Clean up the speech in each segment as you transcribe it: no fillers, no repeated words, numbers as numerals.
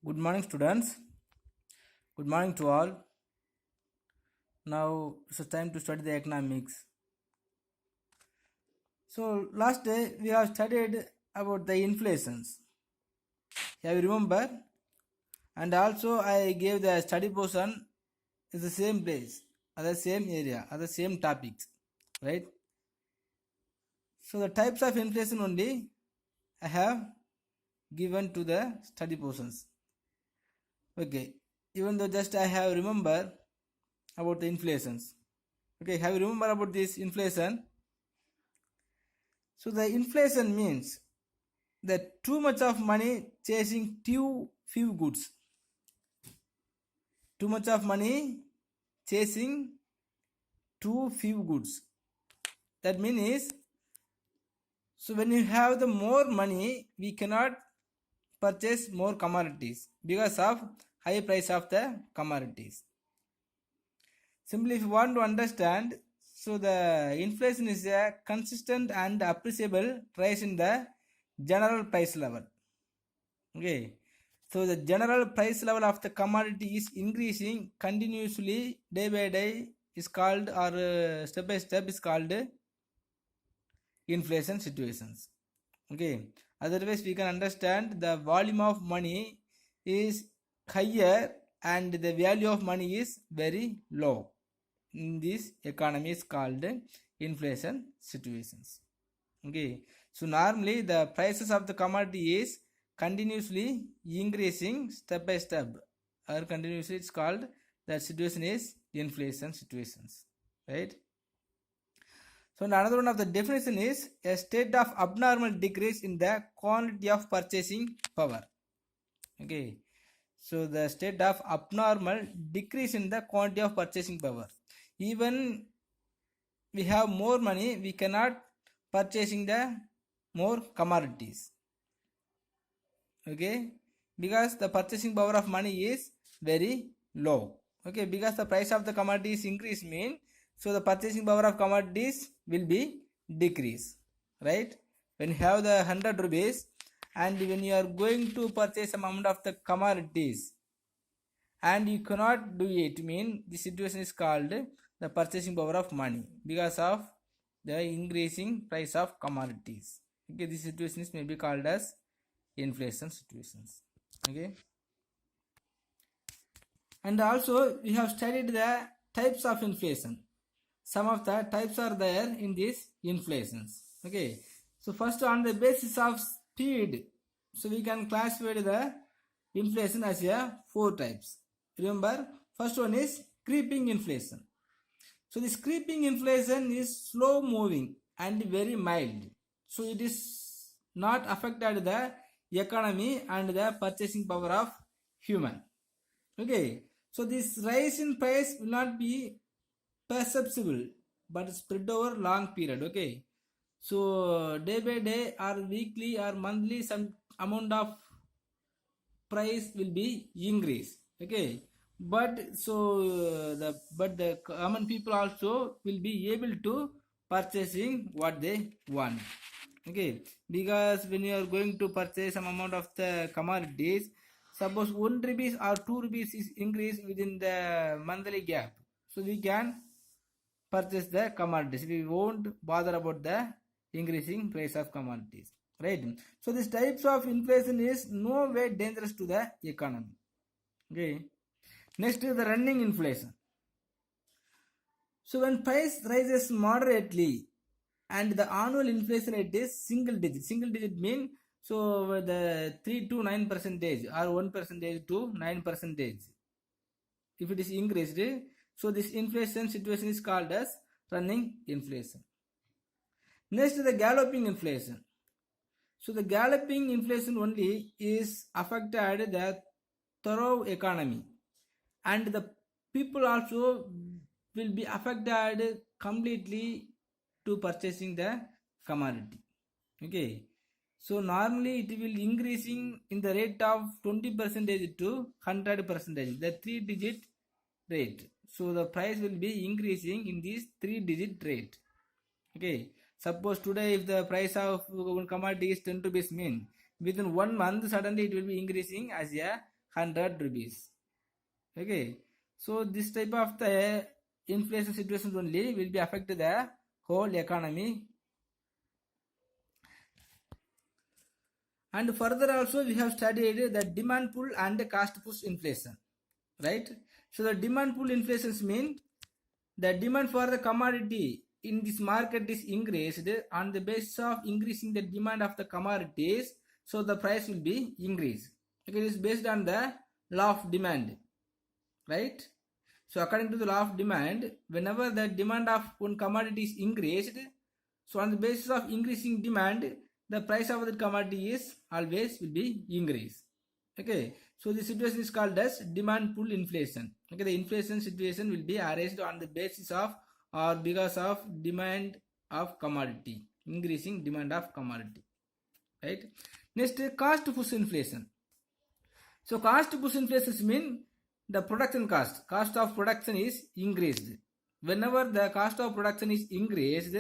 Good morning, students. Good morning to all. Now it's time to study the economics. So last day we have studied about the inflations. Have you remember? And also I gave the study portion is the same place, at the same area, at the same topics, right? So the types of inflation only I have given to the study portions. Okay, even though just I have remember about the inflations. Okay, have you remember about this inflation? So the inflation means that too much of money chasing too few goods. Too much of money chasing too few goods. That means so when you have the more money, we cannot purchase more commodities because of high price of the commodities. Simply if you want to understand, so the inflation is a consistent and appreciable rise in the general price level. Okay, so the general price level of the commodity is increasing continuously day by day is called, or step by step is called inflation situations. Okay, otherwise we can understand the volume of money is higher and the value of money is very low. In this economy is called inflation situations. Okay, so normally the prices of the commodity is continuously increasing step by step, or continuously it's called, that situation is inflation situations, right? So another one of the definition is a state of abnormal decrease in the quantity of purchasing power. Okay, so the state of abnormal decrease in the quantity of purchasing power. Even we have more money, we cannot purchasing the more commodities. Okay, because the purchasing power of money is very low. Okay, because the price of the commodities increase mean, so the purchasing power of commodities will be decrease, right? When you have the 100 rupees and when you are going to purchase some amount of the commodities and you cannot do it, mean the situation is called the purchasing power of money because of the increasing price of commodities. Okay, this situation is maybe called as inflation situations. Okay, and also we have studied the types of inflation. Some of the types are there in these inflations. Okay, so first on the basis of speed, so we can classify the inflation as a 4 types. Remember, first one is creeping inflation. So this creeping inflation is slow moving and very mild, so it is not affected the economy and the purchasing power of human. Okay, so this rise in price will not be perceptible but spread over long period. Okay, so day by day or weekly or monthly some amount of price will be increased. Okay, but so the common people also will be able to purchasing what they want. Okay, because when you are going to purchase some amount of the commodities, suppose 1 rupees or 2 rupees is increased within the monthly gap, so we can purchase the commodities. We won't bother about the increasing price of commodities, right? So these types of inflation is no way dangerous to the economy. Okay, next is the running inflation. So when price rises moderately and the annual inflation rate is single digit mean, so the 3 to 9 percentage or 1 percentage to 9 percentage, if it is increased, so this inflation situation is called as running inflation. Next is the galloping inflation. So the galloping inflation only is affected the thorough economy and the people also will be affected completely to purchasing the commodity. Okay, so normally it will increasing in the rate of 20% to 100%, the 3-digit rate. So the price will be increasing in this 3-digit rate. Okay, suppose today if the price of one commodity is 10 rupees mean, within 1 month suddenly it will be increasing as a 100 rupees. Okay, so this type of the inflation situations only will be affect the whole economy. And further also we have studied the demand pull and the cost push inflation, right? So the demand pull inflations mean the demand for the commodity in this market is increased on the basis of increasing the demand of the commodities, so the price will be increased. Okay, it is based on the law of demand, right? So according to the law of demand, whenever the demand of one commodity is increased, so on the basis of increasing demand, the price of the commodity is always will be increased. Okay, so the situation is called as demand pull inflation. Okay, the inflation situation will be arised on the basis of or because of demand of commodity, increasing demand of commodity, right? Next, cost push inflation. So cost push inflation mean the production cost of production is increased. Whenever the cost of production is increased,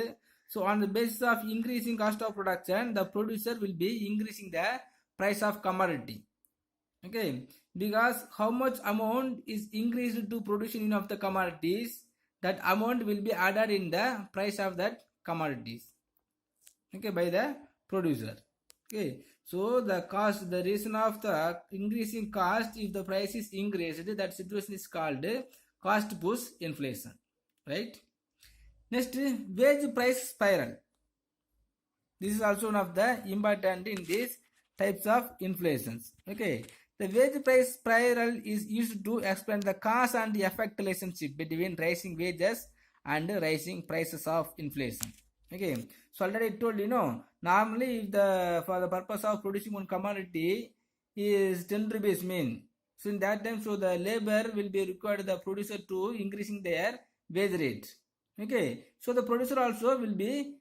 so on the basis of increasing cost of production, the producer will be increasing the price of commodity. Okay, because how much amount is increased to production of the commodities, that amount will be added in the price of that commodities. Okay, by the producer. Okay, so the cost, the reason of the increasing cost, if the price is increased, that situation is called cost push inflation, right? Next, wage price spiral. This is also one of the important in these types of inflations. Okay, the wage price spiral is used to explain the cause and the effect relationship between rising wages and rising prices of inflation. Okay, so already I told normally if the for the purpose of producing one commodity is 10 rupees mean, so in that time, so the labor will be required the producer to increasing their wage rate. Okay, so the producer also will be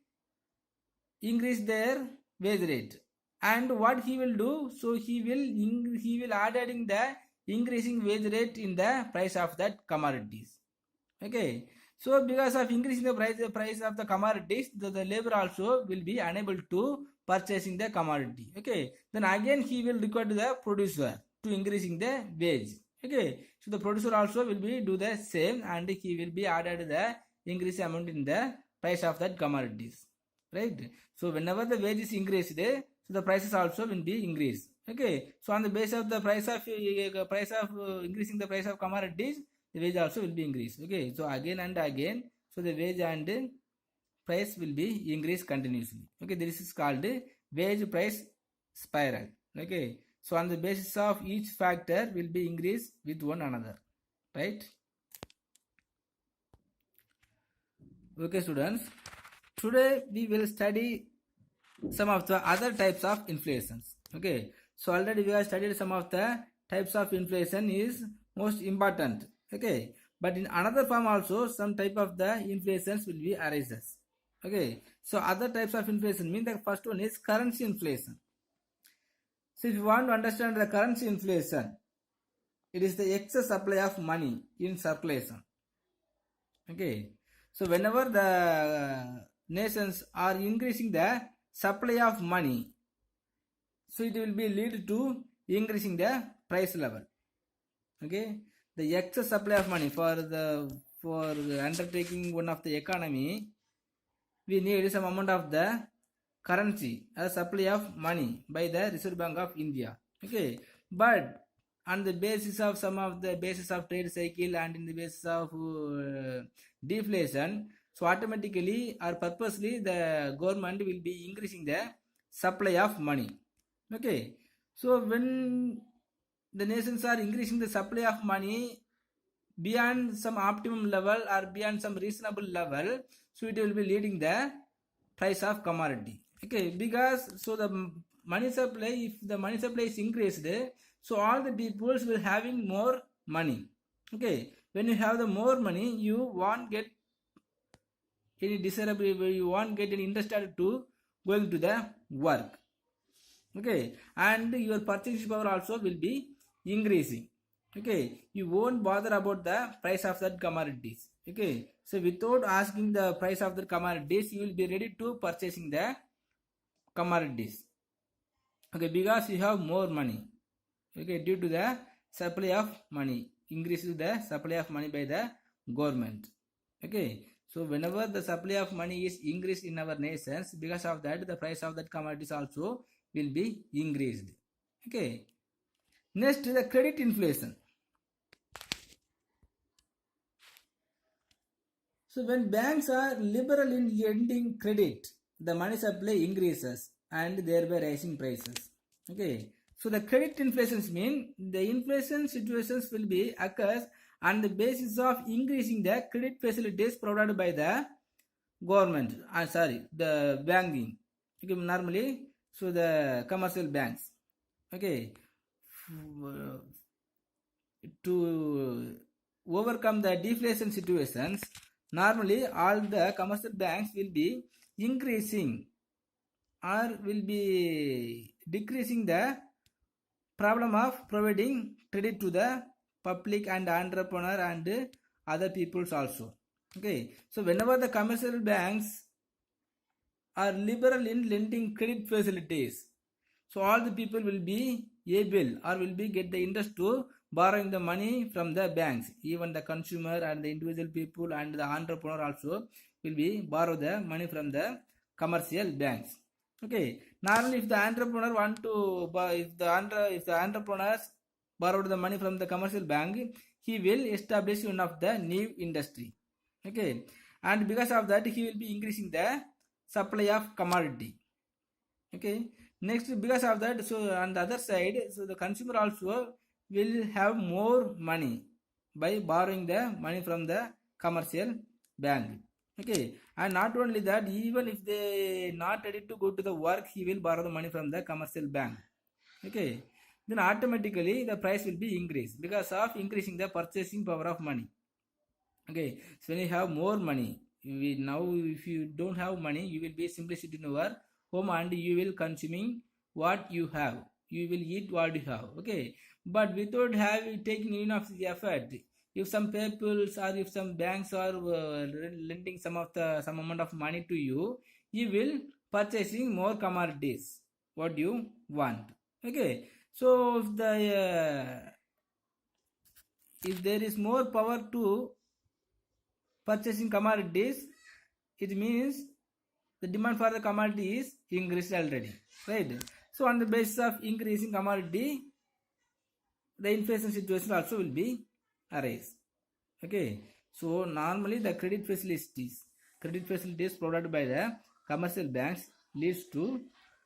increase their wage rate, and what he will do, so he will adding the increasing wage rate in the price of that commodities. Okay, so because of increasing the price of the commodities, the labor also will be unable to purchasing the commodity. Okay, then again he will require the producer to increasing the wage. Okay, so the producer also will be do the same, and he will be added the increase amount in the price of that commodities, right? So whenever the wage is increased, so the prices also will be increased. Okay, so on the basis of the price of increasing the price of commodities, the wage also will be increased. Okay, so again and again, so the wage and price will be increased continuously. Okay, this is called wage price spiral. Okay, so on the basis of each factor will be increased with one another, right? Okay, students, today we will study some of the other types of inflations. Okay, so already we have studied some of the types of inflation is most important. Okay, but in another form also some type of the inflations will be arises. Okay, so other types of inflation mean the first one is currency inflation. So if you want to understand the currency inflation, it is the excess supply of money in circulation. Okay, so whenever the nations are increasing the supply of money, so it will be lead to increasing the price level. Okay, the excess supply of money for undertaking one of the economy, we need some amount of the currency as supply of money by the Reserve Bank of India. Okay, but on the basis of some of the basis of trade cycle and in the basis of deflation, so automatically or purposely the government will be increasing the supply of money. Okay, so when the nations are increasing the supply of money beyond some optimum level or beyond some reasonable level, so it will be leading the price of commodity. Okay, because so the money supply, if the money supply is increased, so all the people will having more money. Okay, when you have the more money, you won't get any desirable, you won't get any interested to going to the work. Okay, and your purchasing power also will be increasing. Okay, you won't bother about the price of that commodities. Okay, so without asking the price of the commodities, you will be ready to purchasing the commodities. Okay, because you have more money. Okay, due to the supply of money, increases the supply of money by the government. Okay, so whenever the supply of money is increased in our nations, because of that the price of that commodities also will be increased. Okay, next the credit inflation. So when banks are liberal in lending credit, the money supply increases and thereby rising prices. Okay, so the credit inflations mean the inflation situations will be occurs on the basis of increasing the credit facilities provided by the government. The banking. Okay, normally, so the commercial banks. Okay, to overcome the deflation situations, normally all the commercial banks will be increasing or will be decreasing the problem of providing credit to the public and entrepreneur and other peoples also. Okay, so whenever the commercial banks are liberal in lending credit facilities, so all the people will be able or will be get the interest to borrowing the money from the banks. Even the consumer and the individual people and the entrepreneur also will be borrow the money from the commercial banks. Okay, normally if the entrepreneur want to buy, if the entrepreneurs borrowed the money from the commercial bank, he will establish one of the new industry. Okay, and because of that he will be increasing the supply of commodity. Okay, next because of that, so on the other side, so the consumer also will have more money by borrowing the money from the commercial bank. Okay, and not only that, even if they not ready to go to the work, he will borrow the money from the commercial bank. Okay, then automatically the price will be increased because of increasing the purchasing power of money. Okay, so when you have more money, now if you don't have money, you will be simply sitting in your home and you will consuming what you have, you will eat what you have. Okay, but without taking enough effort, if some people or if some banks are lending some amount of money to you, you will purchasing more commodities what you want. Okay, so if there is more power to purchasing commodities, it means the demand for the commodity is increased already, right? So on the basis of increasing commodity, the inflation situation also will be arise. Okay, so normally the credit facilities provided by the commercial banks leads to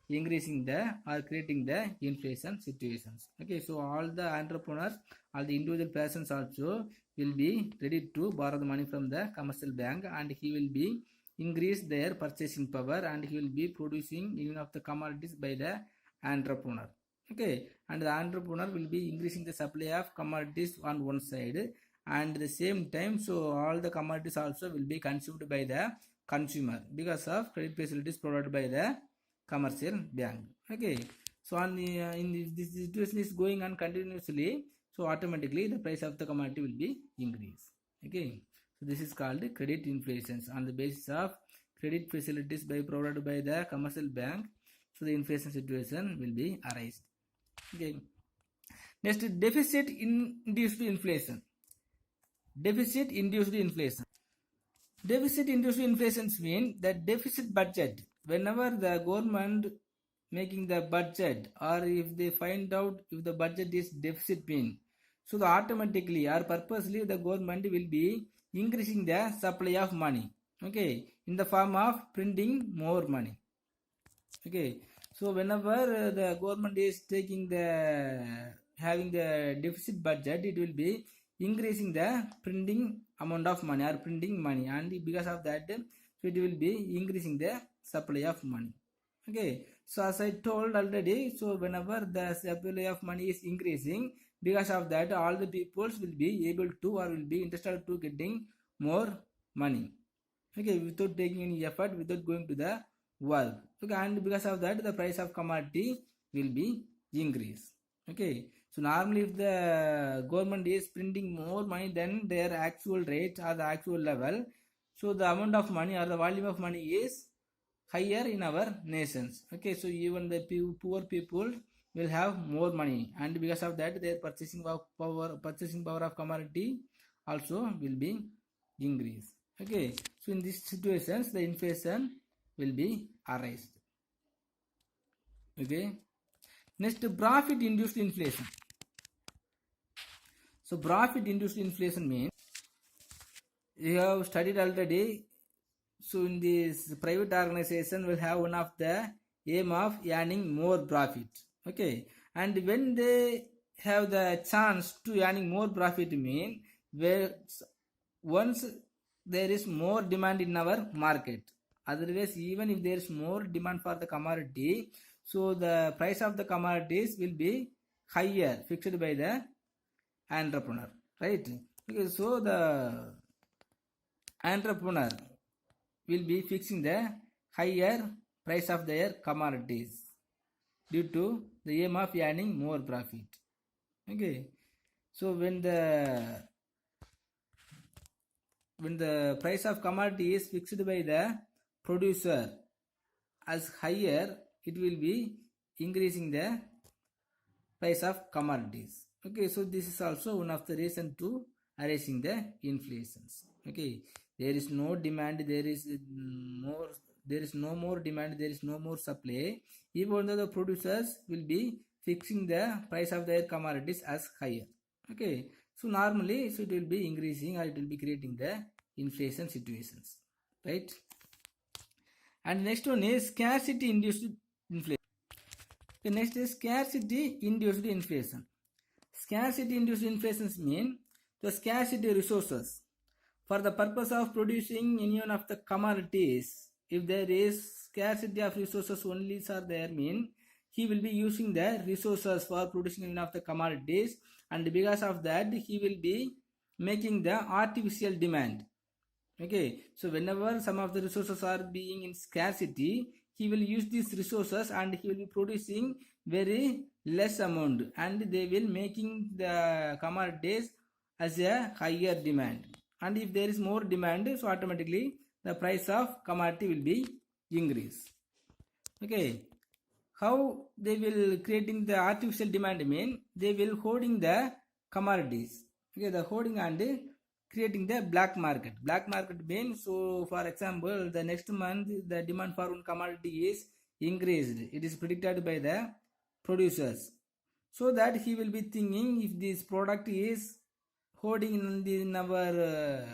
increasing the or creating the inflation situations. Okay, so all the entrepreneurs, all the individual persons also will be ready to borrow the money from the commercial bank, and he will be increase their purchasing power and he will be producing even of the commodities by the entrepreneur. Okay, and the entrepreneur will be increasing the supply of commodities on one side, and at the same time, so all the commodities also will be consumed by the consumer because of credit facilities provided by the commercial bank. Okay, so on the this situation is going on continuously, so automatically the price of the commodity will be increased. Okay, so this is called credit inflations on the basis of credit facilities provided by the commercial bank. So the inflation situation will be arised. Okay, next, deficit induced inflation. Deficit induced inflation. Deficit induced inflations mean that deficit budget. Whenever the government making the budget, or if they find out if the budget is deficit mean, so the automatically or purposely the government will be increasing the supply of money. Okay, in the form of printing more money. Okay, so whenever the government is taking the having the deficit budget, it will be increasing the printing amount of money or printing money, and because of that, so it will be increasing the supply of money. Okay, so as I told already, so whenever the supply of money is increasing, because of that, all the peoples will be able to or will be interested to getting more money. Okay, without taking any effort, without going to the work. Okay, and because of that, the price of commodity will be increased. Okay, so normally if the government is printing more money than their actual rate or the actual level, so the amount of money or the volume of money is higher in our nations. Okay, so even the poor people will have more money, and because of that their purchasing power of commodity also will be increased. Okay, so in these situations the inflation will be arised. Okay, next, profit induced inflation. So profit induced inflation means you have studied already. So in this private organization will have one of the aim of earning more profit. Okay, and when they have the chance to earning more profit mean where once there is more demand in our market, otherwise even if there is more demand for the commodity, so the price of the commodities will be higher fixed by the entrepreneur, right? Okay, so the entrepreneur will be fixing the higher price of their commodities due to the aim of earning more profit. Okay, so when the price of commodity is fixed by the producer as higher, it will be increasing the price of commodities. Okay, so this is also one of the reason to arising the inflations. Okay, there is no demand, there is no more demand, there is no more supply, even though the producers will be fixing the price of their commodities as higher. Okay, so normally so it will be increasing or it will be creating the inflation situations, right? And next one is scarcity induced inflation. The next is scarcity induced inflation. Scarcity induced inflations mean the scarcity resources for the purpose of producing any one of the commodities. If there is scarcity of resources only are there mean he will be using the resources for producing any of the commodities, and because of that he will be making the artificial demand. Okay, so whenever some of the resources are being in scarcity, he will use these resources and he will be producing very less amount, and they will making the commodities as a higher demand. And if there is more demand, so automatically the price of commodity will be increased. Okay, how they will creating the artificial demand mean they will hoarding the commodities. Okay, the hoarding and creating the black market. Black market means, so for example, the next month the demand for one commodity is increased. It is predicted by the producers, so that he will be thinking if this product is hoarding in our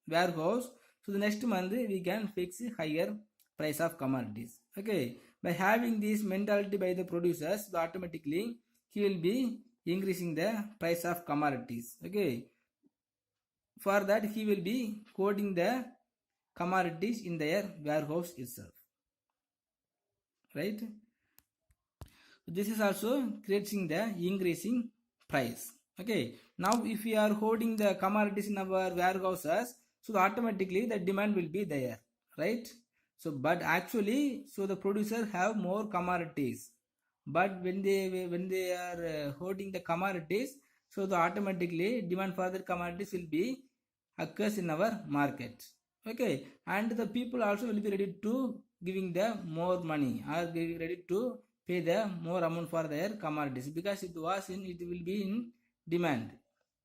warehouse, so the next month we can fix higher price of commodities. Okay, by having this mentality by the producers, so automatically he will be increasing the price of commodities. Okay, for that he will be hoarding the commodities in their warehouse itself, right? This is also creating the increasing price. Okay, now if we are holding the commodities in our warehouses, so automatically the demand will be there, right? So but actually, so the producer have more commodities, but when they are holding the commodities, so the automatically demand for the commodities will be occurs in our market. Okay, and the people also will be ready to giving the more money or be ready to pay the more amount for their commodities because it will be in demand.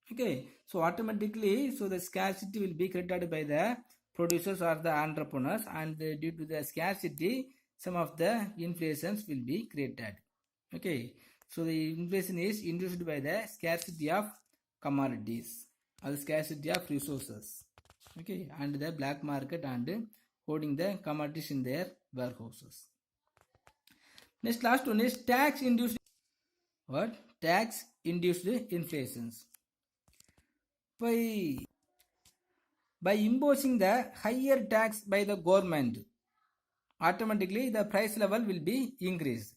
Okay, so automatically so the scarcity will be created by the producers or the entrepreneurs, and due to the scarcity some of the inflations will be created. Okay, so the inflation is induced by the scarcity of commodities or the scarcity of resources. Okay, and the black market and holding the commodities in their warehouses. Next, last one is tax induced. What? Tax induced inflations. By imposing the higher tax by the government, automatically the price level will be increased,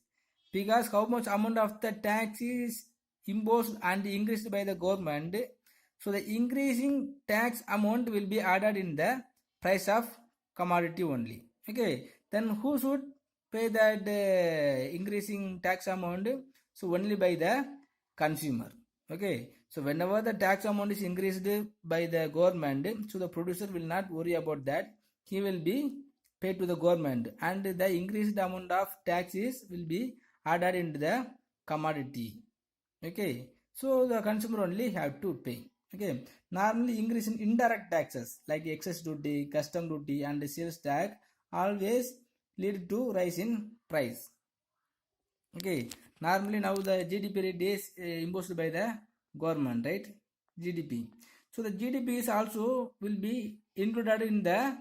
because how much amount of the tax is imposed and increased by the government, so the increasing tax amount will be added in the price of commodity only. Okay, then who should pay that increasing tax amount? So only by the consumer. Okay, so whenever the tax amount is increased by the government, so the producer will not worry about that. He will be paid to the government, and the increased amount of taxes will be added into the commodity. Okay, so the consumer only have to pay. Okay, normally increase in indirect taxes like excess duty, custom duty, and sales tax always lead to rise in price. Okay, normally now the GDP rate is imposed by the government, right? GDP. So the GDP is also will be included in the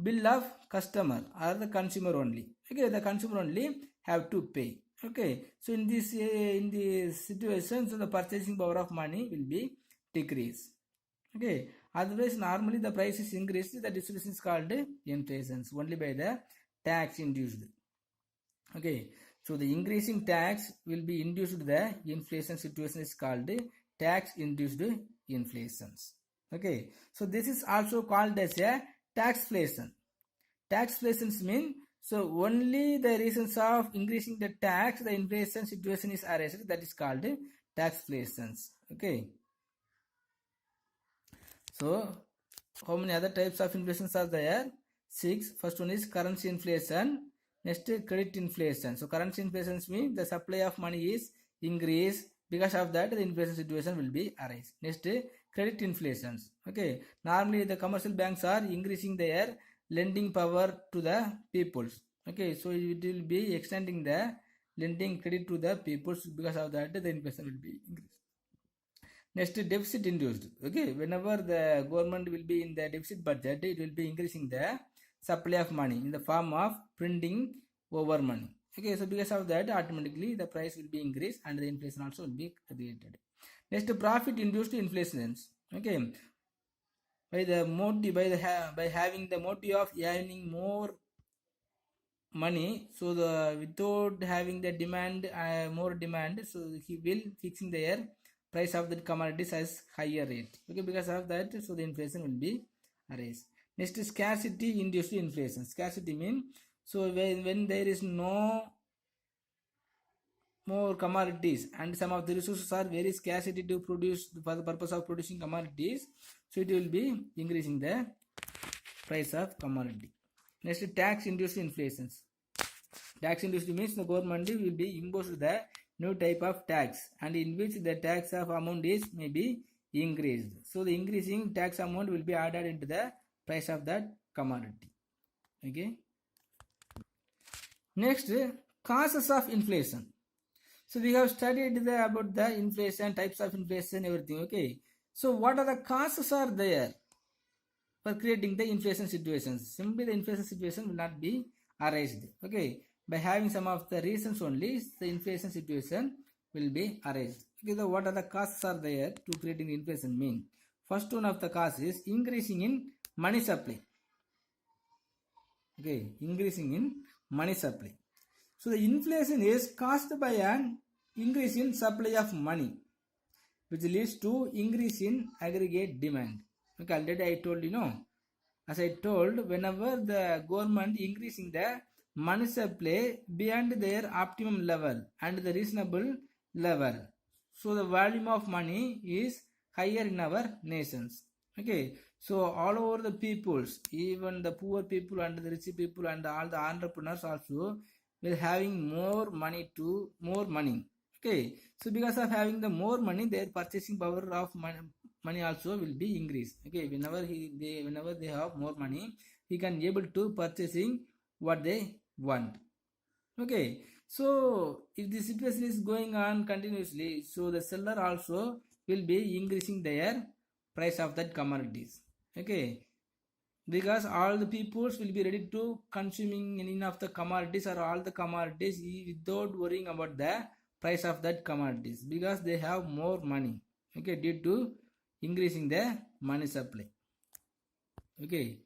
bill of customer or the consumer only. Okay, the consumer only have to pay. Okay, so in this situation, so the purchasing power of money will be decreased. Okay, otherwise normally the price is increased. The distribution is called inflation only by the tax induced. Okay, so the increasing tax will be induced the inflation situation is called tax induced inflations. Okay, so this is also called as a taxflation. Taxflations mean so only the reasons of increasing the tax, the inflation situation is arrested. That is called taxflations. Okay. So how many other types of inflations are there? 6. First one is currency inflation. Next, credit inflation. So currency inflation means the supply of money is increased. Because of that, the inflation situation will be arise. Next, credit inflations. Okay. Normally, the commercial banks are increasing their lending power to the peoples. Okay. So it will be extending the lending credit to the peoples. Because of that, the inflation will be increased. Next, deficit induced. Okay, whenever the government will be in the deficit budget, it will be increasing the supply of money in the form of printing over money. Okay, so because of that, automatically the price will be increased and the inflation also will be created. Next, profit induced inflations. Okay, by having the motive of earning more money, so the without having the demand, more demand, so he will fixing their price of the commodities as higher rate. Okay, because of that, so the inflation will be arise. Next is scarcity induced inflation. Scarcity mean so when there is no more commodities and some of the resources are very scarcity to produce for the purpose of producing commodities, so it will be increasing the price of commodity. Next, tax induced inflations. Tax induced means the government will be imposed the new type of tax and in which the tax of amount is may be increased. So the increasing tax amount will be added into the price of that commodity. Okay. Next, causes of inflation. So we have studied about the inflation, types of inflation, everything. Okay. So what are the causes are there for creating the inflation situations? Simply the inflation situation will not be arised. Okay. By having some of the reasons only, the inflation situation will be arised. Okay, so what are the causes are there to creating inflation mean? First one of the cause is increasing in money supply. Okay, increasing in money supply. So the inflation is caused by an increase in supply of money, which leads to increase in aggregate demand. Okay, already I told as I told, whenever the government increasing the money supply beyond their optimum level and the reasonable level, so the volume of money is higher in our nations. Okay, so all over the peoples, even the poor people and the rich people and all the entrepreneurs also will having more money. Okay, so because of having the more money, their purchasing power of money also will be increased. Okay, whenever they have more money, he can able to purchasing what they want. Okay, so if the situation is going on continuously, so the seller also will be increasing their price of that commodities. Okay, because all the peoples will be ready to consuming enough the commodities or all the commodities without worrying about the price of that commodities because they have more money. Okay, due to increasing the money supply. Okay,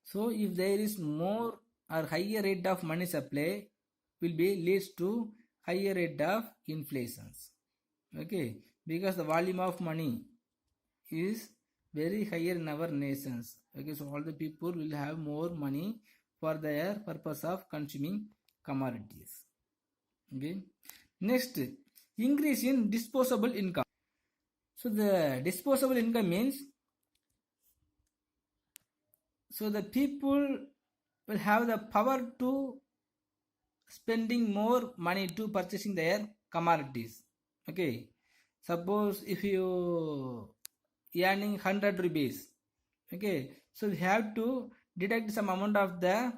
so if there is more or higher rate of money supply will be leads to higher rate of inflations. Okay, because the volume of money is very higher in our nations. Okay, so all the people will have more money for their purpose of consuming commodities. Okay, next, increase in disposable income. So the disposable income means so the people will have the power to spending more money to purchasing their commodities. Okay, suppose if you earning 100 rupees, okay, so you have to deduct some amount of the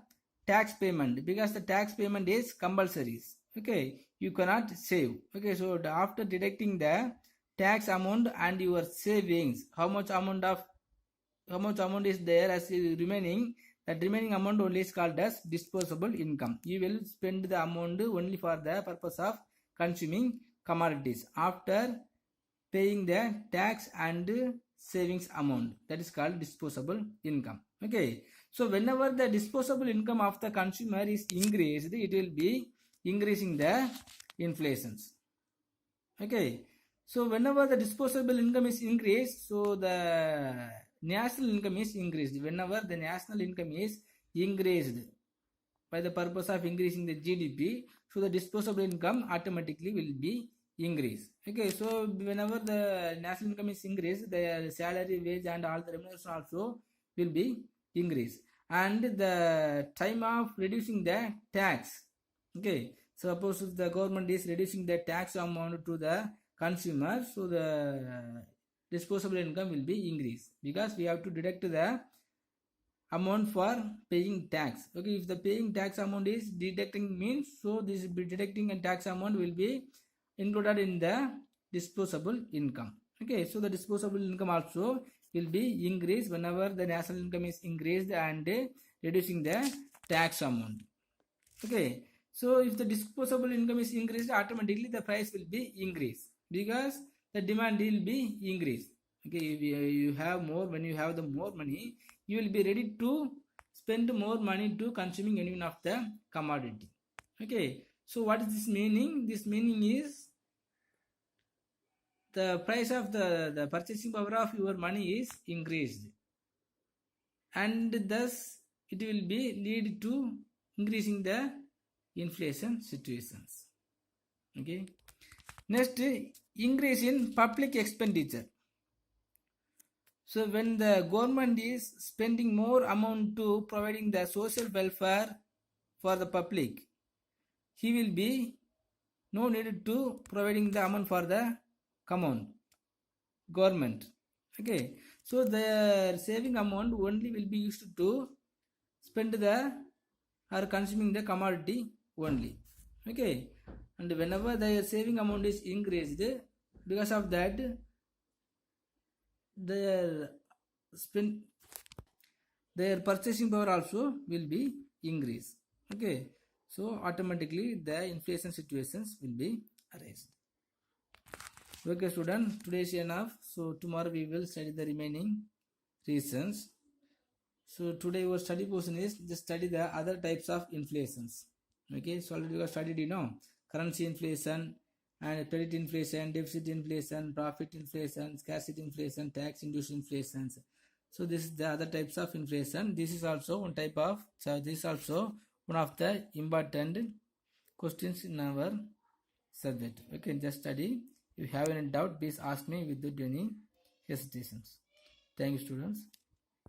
tax payment, because the tax payment is compulsory. Okay, you cannot save. Okay, so after deducting the tax amount and your savings, how much amount is there as remaining, that remaining amount only is called as disposable income. You will spend the amount only for the purpose of consuming commodities after paying the tax and savings amount. That is called disposable income. Okay, so whenever the disposable income of the consumer is increased, it will be increasing the inflations. Okay, so whenever the disposable income is increased, so the national income is increased. Whenever the national income is increased by the purpose of increasing the GDP, so the disposable income automatically will be increased. Okay, so whenever the national income is increased, the salary, wage and all the remuneration also will be increased. And the time of reducing the tax. Okay, so suppose if the government is reducing the tax amount to the consumer, so the disposable income will be increased, because we have to deduct the amount for paying tax. Okay, if the paying tax amount is deducting means, so this deducting and tax amount will be included in the disposable income. Okay, so the disposable income also will be increased whenever the national income is increased and reducing the tax amount. Okay, so if the disposable income is increased, automatically the price will be increased, because the demand will be increased. Okay, if you have more, when you have the more money, you will be ready to spend more money to consuming any one of the commodity. Okay, so what is this meaning? This meaning is the price of the purchasing power of your money is increased, and thus it will be lead to increasing the inflation situations. Okay, next, increase in public expenditure. So when the government is spending more amount to providing the social welfare for the public, he will be no need to providing the amount for the government. Okay, so the saving amount only will be used to spend the or consuming the commodity only. Okay, and whenever the saving amount is increased, because of that their purchasing power also will be increased. Okay, so automatically the inflation situations will be arised. Okay student, today is enough. So tomorrow we will study the remaining reasons. So today our study portion is just study the other types of inflations. Okay, so already we have studied, currency inflation and credit inflation, deficit inflation, profit inflation, scarcity inflation, tax induced inflations. So this is the other types of inflation. This is also one type of, so this is also one of the important questions in our subject. Okay, just study. If you have any doubt, please ask me without any hesitations. Thank you students.